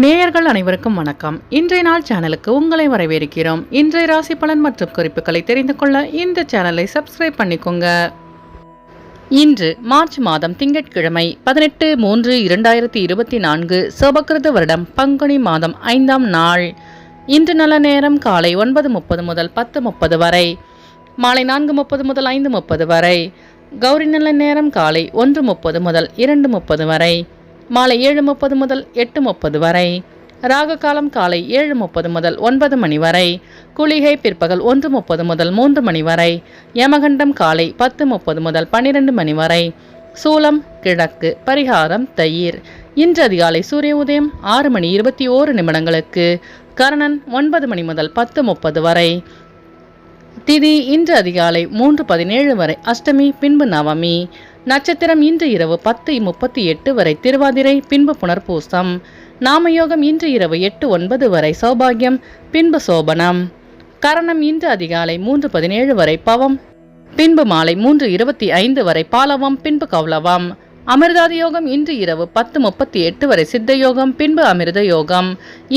நேயர்கள் அனைவருக்கும் வணக்கம். இன்றைய நாள் சேனலுக்கு உங்களை வரவேற்கிறோம். இன்றைய ராசி பலன் மற்றும் குறிப்புகளை தெரிந்து கொள்ள இந்த சேனலை சப்ஸ்கிரைப் பண்ணிக்கோங்க. இன்று மார்ச் மாதம் திங்கட்கிழமை 18/3/2024 சோபகிருத வருடம் பங்குனி மாதம் 5ஆம் நாள். இன்று நல்ல நேரம் காலை 9:30 முதல் 10:30 வரை, மாலை 4:30 முதல் 5:30 வரை. கௌரி நல்ல நேரம் காலை 1:30 முதல் 2:30 வரை, மாலை 7:30 முதல் 8:30 வரை. ராக காலம் காலை 7:30 முதல் 9 மணி வரை. குளிகை பிற்பகல் 1:30 முதல் 3 மணி வரை. யமகண்டம் காலை 10:30 முதல் 12 மணி வரை. சூலம் கிழக்கு. பரிகாரம் தயிர். இன்று அதிகாலை சூரிய உதயம் 6:21 கரணன் 9 மணி முதல் 10:30 வரை. திதி இன்று அதிகாலை 3:17 வரை அஷ்டமி, பின்பு நவமி. நட்சத்திரம் இன்று இரவு 10:38 வரை திருவாதிரை, பின்பு புனர்பூசம். நாமயோகம் இன்று இரவு 8:09 வரை சௌபாகியம், பின்பு சோபனம். கரணம் இன்று அதிகாலை 3:17 வரை பவம், பின்பு மாலை 3:25 வரை பாலவம், பின்பு கௌலவம். அமிர்தாதி யோகம் இன்று இரவு 10:38 வரை சித்த யோகம், பின்பு அமிர்த யோகம்.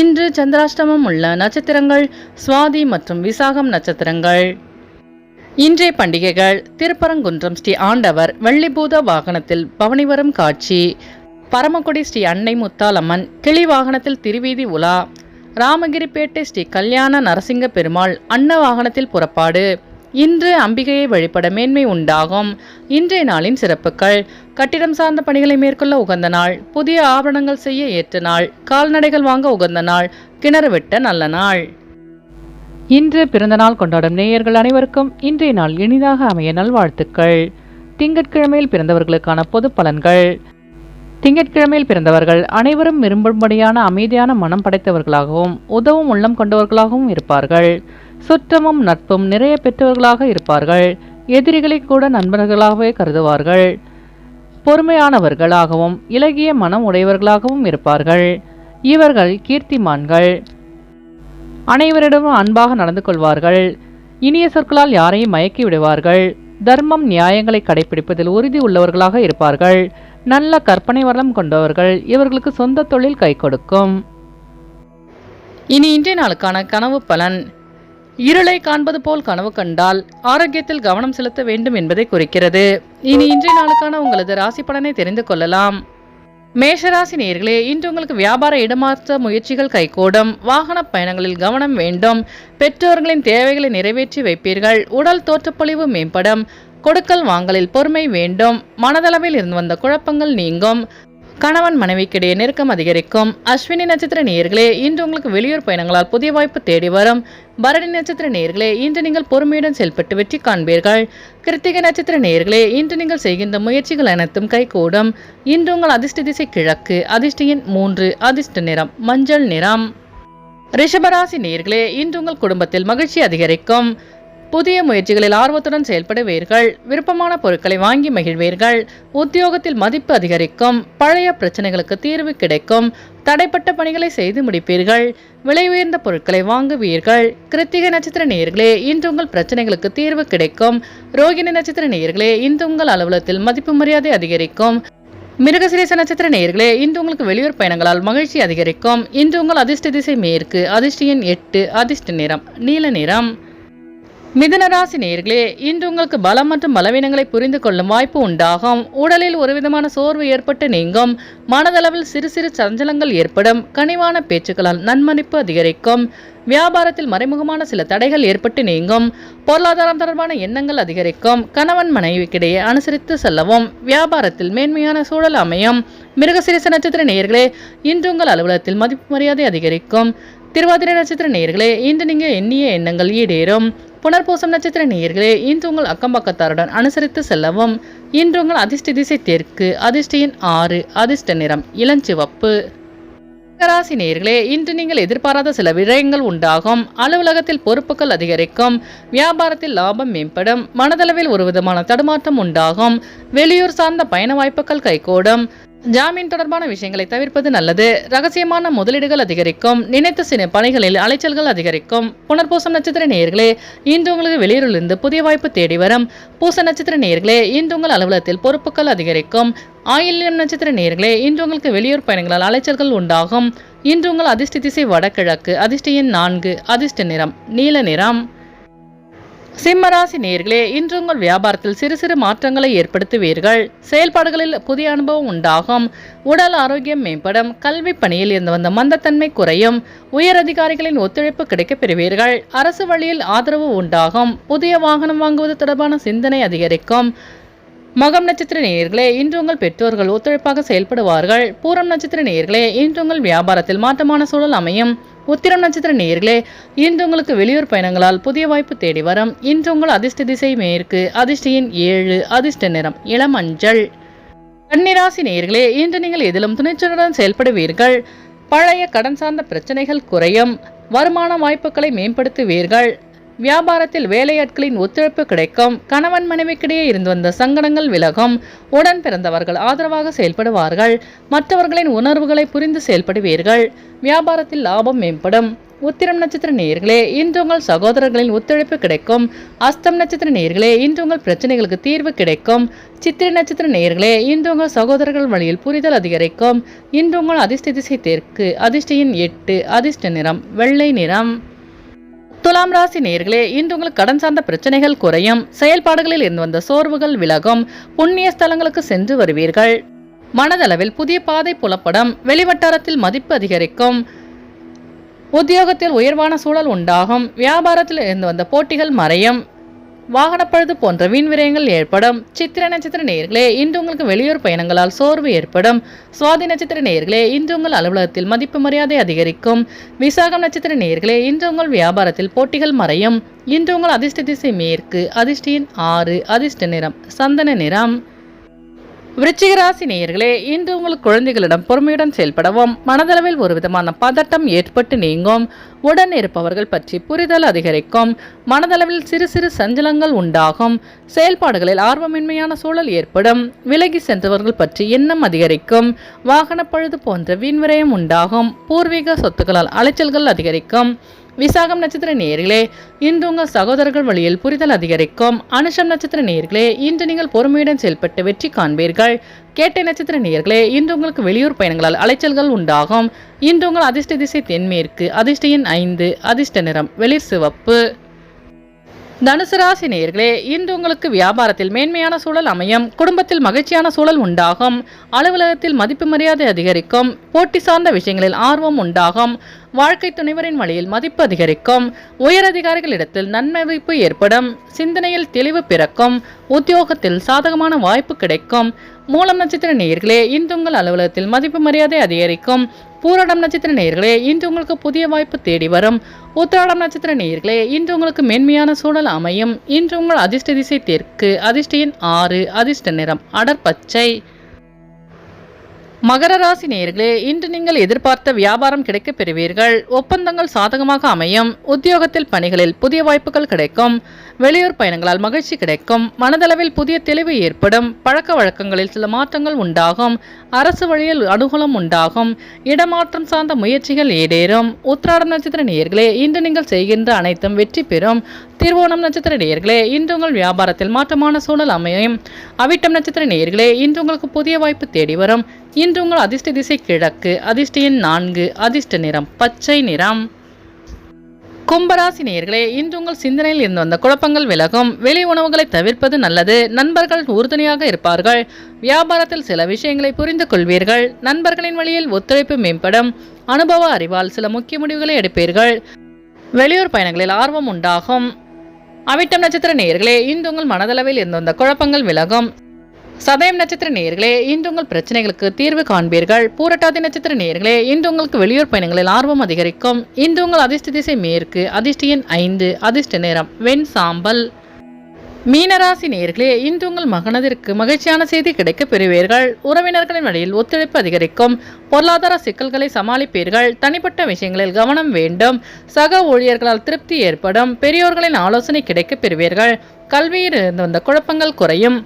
இன்று சந்திராஷ்டமம் உள்ள நட்சத்திரங்கள் சுவாதி மற்றும் விசாகம் நட்சத்திரங்கள். இன்றைய பண்டிகைகள்: திருப்பரங்குன்றம் ஸ்ரீ ஆண்டவர் வெள்ளிபூத வாகனத்தில் பவனி வரும் காட்சி, பரமக்குடி ஸ்ரீ அன்னை முத்தாலம்மன் கிளி வாகனத்தில் திருவீதி உலா, ராமகிரிப்பேட்டை ஸ்ரீ கல்யாண நரசிங்க பெருமாள் அன்ன வாகனத்தில் புறப்பாடு. இன்று அம்பிகையை வழிபட மேன்மை உண்டாகும். இன்றைய நாளின் சிறப்புகள்: கட்டிடம் சார்ந்த பணிகளை மேற்கொள்ள உகந்த நாள், புதிய ஆபரணங்கள் செய்ய ஏற்ற நாள், கால்நடைகள் வாங்க உகந்த நாள், கிணறு வெட்ட நல்ல நாள். இன்று பிறந்த நாள் கொண்டாடும் நேயர்கள் அனைவருக்கும் இன்றைய நாள் இனிதாக அமைய நல்வாழ்த்துக்கள். திங்கட்கிழமையில் பிறந்தவர்களுக்கான பொது பலன்கள்: திங்கட்கிழமையில் பிறந்தவர்கள் அனைவரும் விரும்பும்படியான அமைதியான மனம் படைத்தவர்களாகவும் உதவும் உள்ளம் கொண்டவர்களாகவும் இருப்பார்கள். சுற்றமும் நட்பும் நிறைய பெற்றவர்களாக இருப்பார்கள். எதிரிகளை கூட நண்பர்களாகவே கருதுவார்கள். பொறுமையானவர்களாகவும் இலகிய மனம் உடையவர்களாகவும் இருப்பார்கள். இவர்கள் கீர்த்திமான்கள். அனைவரிடமும் அன்பாக நடந்து கொள்வார்கள். இனிய சொற்களால் யாரையும் மயக்கி விடுவார்கள். தர்மம் நியாயங்களை கடைபிடிப்பதில் உறுதி உள்ளவர்களாக இருப்பார்கள். நல்ல கற்பனை வளம் கொண்டவர்கள். இவர்களுக்கு சொந்த தொழில் கை கொடுக்கும். இனி இன்றைய நாளுக்கான கனவு பலன்: இருளை காண்பது போல் கனவு கண்டால் ஆரோக்கியத்தில் கவனம் செலுத்த வேண்டும் என்பதை குறிக்கிறது. இனி இன்றைய நாளுக்கான உங்களது ராசி பலனை தெரிந்து கொள்ளலாம். மேஷராசி நேயர்களே, இன்று உங்களுக்கு வியாபார இடமாற்ற முயற்சிகள் கைகூடும். வாகன பயணங்களில் கவனம் வேண்டும். பெற்றோர்களின் தேவைகளை நிறைவேற்றி வைப்பீர்கள். உடல் தோற்றப்பொழிவு மேம்படும். கொடுக்கல் வாங்கலில் பொறுமை வேண்டும். மனதளவில் இருந்து வந்த குழப்பங்கள் நீங்கும். கணவன் மனைவிக்கிடையே நெருக்கம் அதிகரிக்கும். அஸ்வினி நட்சத்திர நேயர்களே, இன்று உங்களுக்கு வெளியூர் பயணங்களால் புதிய வாய்ப்பு தேடி வரும். பரணி நட்சத்திர நேயர்களே, இன்று நீங்கள் பொறுமையுடன் செயல்பட்டு வெற்றி காண்பீர்கள். கிருத்திகை நட்சத்திர நேயர்களே, இன்று நீங்கள் செய்கின்ற முயற்சிகள் அனைத்தும் கைகூடும். இன்று உங்கள் அதிர்ஷ்ட திசை கிழக்கு. அதிர்ஷ்ட எண் 3. அதிர்ஷ்ட நிறம் மஞ்சள் நிறம். ரிஷபராசி நேயர்களே, இன்று உங்கள் குடும்பத்தில் மகிழ்ச்சி அதிகரிக்கும். புதிய முயற்சிகளில் ஆர்வத்துடன் செயல்படுவீர்கள். விருப்பமான பொருட்களை வாங்கி மகிழ்வீர்கள். உத்தியோகத்தில் மதிப்பு அதிகரிக்கும். பழைய பிரச்சனைகளுக்கு தீர்வு கிடைக்கும். தடைப்பட்ட பணிகளை செய்து முடிப்பீர்கள். விலை உயர்ந்த பொருட்களை வாங்குவீர்கள். கிருத்திகை நட்சத்திர நேயர்களே, இன்று உங்கள் பிரச்சனைகளுக்கு தீர்வு கிடைக்கும். ரோகிணி நட்சத்திர நேயர்களே, இன்று உங்கள் அலுவலகத்தில் மதிப்பு மரியாதை அதிகரிக்கும். மிருகசீரிஷ நட்சத்திர நேயர்களே, இன்று உங்களுக்கு வெளியூர் பயணங்களால் மகிழ்ச்சி அதிகரிக்கும். இன்று உங்கள் அதிர்ஷ்ட திசை மேற்கு. அதிர்ஷ்ட எண் 8. அதிர்ஷ்ட நிறம் நீல நிறம். மிதுன ராசி நேயர்களே, இன்று உங்களுக்கு பலம் மற்றும் பலவீனங்களை புரிந்து கொள்ளும் வாய்ப்பு உண்டாகும். உடலில் ஒருவிதமான சோர்வு ஏற்பட்டு நீங்கும். மனதளவில் சிறு சிறு சஞ்சலங்கள் ஏற்படும். கனிவான பேச்சுக்களால் நன்மதிப்பு அதிகரிக்கும். வியாபாரத்தில் மறைமுகமான சில தடைகள் ஏற்பட்டு நீங்கும். பொருளாதாரம் தொடர்பான எண்ணங்கள் அதிகரிக்கும். கணவன் மனைவிக்கிடையே அனுசரித்து செல்லவும். வியாபாரத்தில் மேன்மையான சூழல் அமையும். மிருகசீரிஷ நட்சத்திர நேயர்களே, இன்று உங்கள் அலுவலகத்தில் மதிப்பு மரியாதை அதிகரிக்கும். திருவாதிரை நட்சத்திர நேயர்களே, இன்று நீங்கள் எண்ணிய எண்ணங்கள் ஈடேறும். புனர்பூசம் நட்சத்திர நேயர்களே, இன்று உங்கள் அக்கம்பக்கத்தாருடன் அனுசரித்து செல்லவும். இன்று உங்கள் அதிர்ஷ்ட திசை தெற்கு. அதிர்ஷ்ட எண் 6. அதிர்ஷ்ட நிறம் இளஞ்சிவப்பு. ராசி நேயர்களே, இன்று நீங்கள் எதிர்பாராத சில விரயங்கள் உண்டாகும். அலுவலகத்தில் பொறுப்புகள் அதிகரிக்கும். வியாபாரத்தில் லாபம் மேம்படும். மனதளவில் ஒரு விதமான தடுமாற்றம் உண்டாகும். வெளியூர் சார்ந்த பயண வாய்ப்புகள் கைகூடும். ஜாமீன் தொடர்பான விஷயங்களை தவிர்ப்பது நல்லது. ரகசியமான முதலீடுகள் அதிகரிக்கும். நினைத்த சில பணிகளில் அலைச்சல்கள் அதிகரிக்கும். புனர்பூசம் நட்சத்திர நேயர்களே, இன்று உங்களுக்கு வெளியூரிலிருந்து புதிய வாய்ப்பு தேடி வரும். பூச நட்சத்திர நேயர்களே, இன்று உங்கள் அலுவலகத்தில் பொறுப்புகள் அதிகரிக்கும். ஆயில்யம் நட்சத்திர நேயர்களே, இன்று உங்களுக்கு வெளியூர் பயணங்களால் அலைச்சல்கள் உண்டாகும். இன்று உங்கள் அதிர்ஷ்ட திசை வடகிழக்கு. அதிர்ஷ்ட எண் 4. அதிர்ஷ்ட நிறம் நீல நிறம். சிம்மராசி நேயர்களே, இன்று உங்கள் வியாபாரத்தில் சிறு சிறு மாற்றங்களை ஏற்படுத்துவீர்கள். செயல்பாடுகளில் புதிய அனுபவம் உண்டாகும். உடல் ஆரோக்கியம் மேம்படும். கல்வி பணியில் இருந்து வந்த மந்தத்தன்மை குறையும். உயர் அதிகாரிகளின் ஒத்துழைப்பு கிடைக்கப் பெறுவீர்கள். அரசு வழியில் ஆதரவு உண்டாகும். புதிய வாகனம் வாங்குவது தொடர்பான சிந்தனை அதிகரிக்கும். மகம் நட்சத்திர நேயர்களே, இன்று உங்கள் பெற்றோர்கள் ஒத்துழைப்பாக செயல்படுவார்கள். பூரம் நட்சத்திர நேயர்களே, இன்று உங்கள் வியாபாரத்தில் மாற்றமான சூழல் அமையும். உத்திரம் நட்சத்திர நேயர்களே, இன்று உங்களுக்கு வெளியூர் பயணங்களால் புதிய வாய்ப்பு தேடி வரும். இன்று உங்கள் அதிர்ஷ்ட திசை மேற்கு. அதிர்ஷ்ட எண் 7. அதிர்ஷ்ட நிறம் இளமஞ்சள். கன்னிராசி நேயர்களே, இன்று நீங்கள் எதிலும் துணிச்சலுடன் செயல்படுவீர்கள். பழைய கடன் சார்ந்த பிரச்சனைகள் குறையும். வருமான வாய்ப்புகளை மேம்படுத்துவீர்கள். வியாபாரத்தில் வேலையாட்களின் ஒத்துழைப்பு கிடைக்கும். கணவன் மனைவிக்கிடையே இருந்து வந்த சங்கடங்கள் விலகும். உடன் பிறந்தவர்கள் ஆதரவாக செயல்படுவார்கள். மற்றவர்களின் உணர்வுகளை புரிந்து செயல்படுவீர்கள். வியாபாரத்தில் லாபம் மேம்படும். உத்திரம் நட்சத்திர நேயர்களே, இன்று உங்கள் சகோதரர்களின் ஒத்துழைப்பு கிடைக்கும். அஸ்தம் நட்சத்திர நேயர்களே, இன்று உங்கள் பிரச்சனைகளுக்கு தீர்வு கிடைக்கும். சித்திரை நட்சத்திர நேயர்களே, இன்று உங்கள் சகோதரர்கள் வழியில் புரிதல் அதிகரிக்கும். இன்று உங்கள் அதிர்ஷ்ட திசை தெற்கு. அதிர்ஷ்ட எண் 8. அதிர்ஷ்ட நிறம் வெள்ளை நிறம். துலாம் ராசி நேயர்களே, இன்று உங்களுக்கு கடன் சார்ந்த பிரச்சனைகள் குறையும். செயல்பாடுகளில் இருந்து வந்த சோர்வுகள் விலகும். புண்ணிய ஸ்தலங்களுக்கு சென்று வருவீர்கள். மனதளவில் புதிய பாதை புலப்படும். வெளிவட்டாரத்தில் மதிப்பு அதிகரிக்கும். உத்தியோகத்தில் உயர்வான சூழல் உண்டாகும். வியாபாரத்தில் இருந்து வந்த போட்டிகள் மறையும். வாகனப்பழுது போன்ற வீண் விரயங்கள் ஏற்படும். சித்திரை நட்சத்திர நேயர்களே, இன்று உங்களுக்கு வெளியூர் பயணங்களால் சோர்வு ஏற்படும். சுவாதி நட்சத்திர நேயர்களே, இன்று உங்கள் அலுவலகத்தில் மதிப்பு மரியாதை அதிகரிக்கும். விசாகம் நட்சத்திர நேயர்களே, இன்று உங்கள் வியாபாரத்தில் போட்டிகள் மறையும். இன்று உங்கள் அதிர்ஷ்ட திசை மேற்கு. அதிர்ஷ்ட எண் 6. அதிர்ஷ்ட நிறம் சந்தன நிறம். விருச்சிக ராசி நேயர்களே, இன்று உங்கள் குழந்தைகளிடம் பொறுமையுடன் செயல்படவும். மனதளவில் ஒரு விதமான பதட்டம் ஏற்பட்டு நீங்கும். உடன் இருப்பவர்கள் பற்றி புரிதல் அதிகரிக்கும். மனதளவில் சிறு சிறு சஞ்சலங்கள் உண்டாகும். செயல்பாடுகளில் ஆர்வமின்மையான சூழல் ஏற்படும். விலகி சென்றவர்கள் பற்றி எண்ணம் அதிகரிக்கும். வாகன பழுது போன்ற வீண்விரயம் உண்டாகும். பூர்வீக சொத்துக்களால் அலைச்சல்கள் அதிகரிக்கும். விசாகம் நட்சத்திர நேயர்களே, இன்று உங்கள் சகோதரர்கள் வழியில் புரிதல் அதிகரிக்கும். அனுஷம் நட்சத்திர நேயர்களே, இன்று நீங்கள் பொறுமையுடன் செயல்பட்டு வெற்றி காண்பீர்கள். கேட்டை நட்சத்திர நேயர்களே, இன்று உங்களுக்கு வெளியூர் பயணங்களால் அலைச்சல்கள் உண்டாகும். இன்று உங்கள் அதிர்ஷ்ட திசை தென்மேற்கு. அதிர்ஷ்ட எண் 5. அதிர்ஷ்ட நிறம் வெளிர் சிவப்பு. தனுசு ராசி நேயர்களே, இன்று உங்களுக்கு வியாபாரத்தில் மேன்மையான சூழல் அமையும். குடும்பத்தில் மகிழ்ச்சியான சூழல் உண்டாகும். அலுவலகத்தில் மதிப்பு மரியாதை அதிகரிக்கும். போட்டி சார்ந்த விஷயங்களில் ஆர்வம் உண்டாகும். வாழ்க்கை துணைவரின் வழியில் மதிப்பு அதிகரிக்கும். உயரதிகாரிகளிடத்தில் நன்மதிப்பு ஏற்படும். சிந்தனையில் தெளிவு பிறக்கும். உத்தியோகத்தில் சாதகமான வாய்ப்பு கிடைக்கும். மூலம் நட்சத்திர நேயர்களே, இன்று உங்கள் அலுவலகத்தில் மதிப்பு மரியாதை அதிகரிக்கும். பூராடம் நட்சத்திர நேயர்களே, இன்று உங்களுக்கு புதிய வாய்ப்பு தேடி வரும். உத்திராடம் நட்சத்திர நேயர்களே, இன்று உங்களுக்கு மேன்மையான சூழல் அமையும். இன்று உங்கள் அதிர்ஷ்ட திசை தெற்கு. அதிர்ஷ்ட எண் 6. அதிர்ஷ்ட நிறம் அடர் பச்சை. மகர ராசி நேயர்களே, இன்று நீங்கள் எதிர்பார்த்த வியாபாரம் கிடைக்கப் பெறுவீர்கள். ஒப்பந்தங்கள் சாதகமாக அமையும். உத்தியோகத்தில் பணிகளில் புதிய வாய்ப்புகள் கிடைக்கும். வெளியூர் பயணங்களால் மகிழ்ச்சி கிடைக்கும். மனதளவில் புதிய தெளிவு ஏற்படும். பழக்க வழக்கங்களில் சில மாற்றங்கள் உண்டாகும். அரசு வழியில் அனுகூலம் உண்டாகும். இடமாற்றம் சார்ந்த முயற்சிகள் ஈடேறும். உத்திராடம் நட்சத்திர நேயர்களே, இன்று நீங்கள் செய்கின்ற அனைத்தும் வெற்றி பெறும். திருவோணம் நட்சத்திர நேயர்களே, இன்று உங்கள் வியாபாரத்தில் மாற்றமான சூழல் அமையும். அவிட்டம் நட்சத்திர நேயர்களே, இன்று உங்களுக்கு புதிய வாய்ப்பு தேடி வரும். இன்று உங்கள் அதிர்ஷ்ட திசை கிழக்கு. அதிர்ஷ்ட எண் 4. அதிர்ஷ்ட நிறம் பச்சை நிறம். கும்பராசி நேயர்களே, இன்று உங்கள் சிந்தனையில் இருந்து வந்த குழப்பங்கள் விலகும். வெளி உணவுகளை தவிர்ப்பது நல்லது. நண்பர்கள் உறுதுணையாக இருப்பார்கள். வியாபாரத்தில் சில விஷயங்களை புரிந்து கொள்வீர்கள். நண்பர்களின் வழியில் ஒத்துழைப்பு மேம்படும். அனுபவ அறிவால் சில முக்கிய முடிவுகளை எடுப்பீர்கள். வெளியூர் பயணங்களில் ஆர்வம் உண்டாகும். அவிட்டம் நட்சத்திர நேயர்களே, இன்று உங்கள் மனதளவில் இருந்து வந்த குழப்பங்கள் விலகும். சதயம் நட்சத்திர நேயர்களே, இன்று உங்கள் பிரச்சனைகளுக்கு தீர்வு காண்பீர்கள். பூரட்டாதி நட்சத்திர நேயர்களே, இன்று உங்களுக்கு வெளியூர் பயணங்களில் ஆர்வம் அதிகரிக்கும். இன்று உங்கள் அதிர்ஷ்ட திசை மேற்கு. அதிர்ஷ்ட எண் 5. அதிர்ஷ்ட நிறம் வெண் சாம்பல். மீனராசி நேயர்களே, இன்று உங்கள் மகனதிற்கு மகிழ்ச்சியான செய்தி கிடைக்கப் பெறுவீர்கள். உறவினர்களின் வழியில் ஒத்துழைப்பு அதிகரிக்கும். பொருளாதார சிக்கல்களை சமாளிப்பீர்கள். தனிப்பட்ட விஷயங்களில் கவனம் வேண்டும். சக ஊழியர்களால் திருப்தி ஏற்படும். பெரியோர்களின் ஆலோசனை கிடைக்கப் பெறுவீர்கள். கல்வியில் இருந்து வந்த குழப்பங்கள் குறையும்.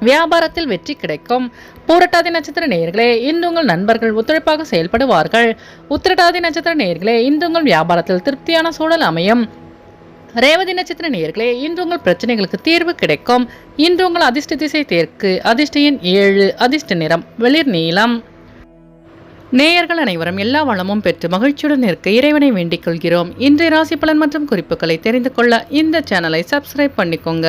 வியாபாரத்தில் வெற்றி கிடைக்கும். பூரட்டாதி நட்சத்திர நேயர்களே, இன்று உங்கள் நண்பர்கள் ஒத்துழைப்பாக செயல்படுவார்கள். உத்திரட்டாதி நட்சத்திர நேயர்களே, இன்று உங்கள் வியாபாரத்தில் திருப்தியான சூழல் அமையும். ரேவதி நட்சத்திர நேயர்களே, இன்று உங்கள் பிரச்சனைகளுக்கு தீர்வு கிடைக்கும். இன்று உங்கள் அதிர்ஷ்ட திசை தெற்கு, அதிர்ஷ்ட எண் 7, அதிர்ஷ்ட நிறம் வெளிர் நீலம். நேயர்கள் அனைவரும் எல்லா வளமும் பெற்று மகிழ்ச்சியுடன் இருக்க இறைவனை வேண்டிக் கொள்கிறோம். இன்றைய ராசி பலன் மற்றும் குறிப்புகளை தெரிந்து கொள்ள இந்த சேனலை சப்ஸ்கிரைப் பண்ணிக்கோங்க.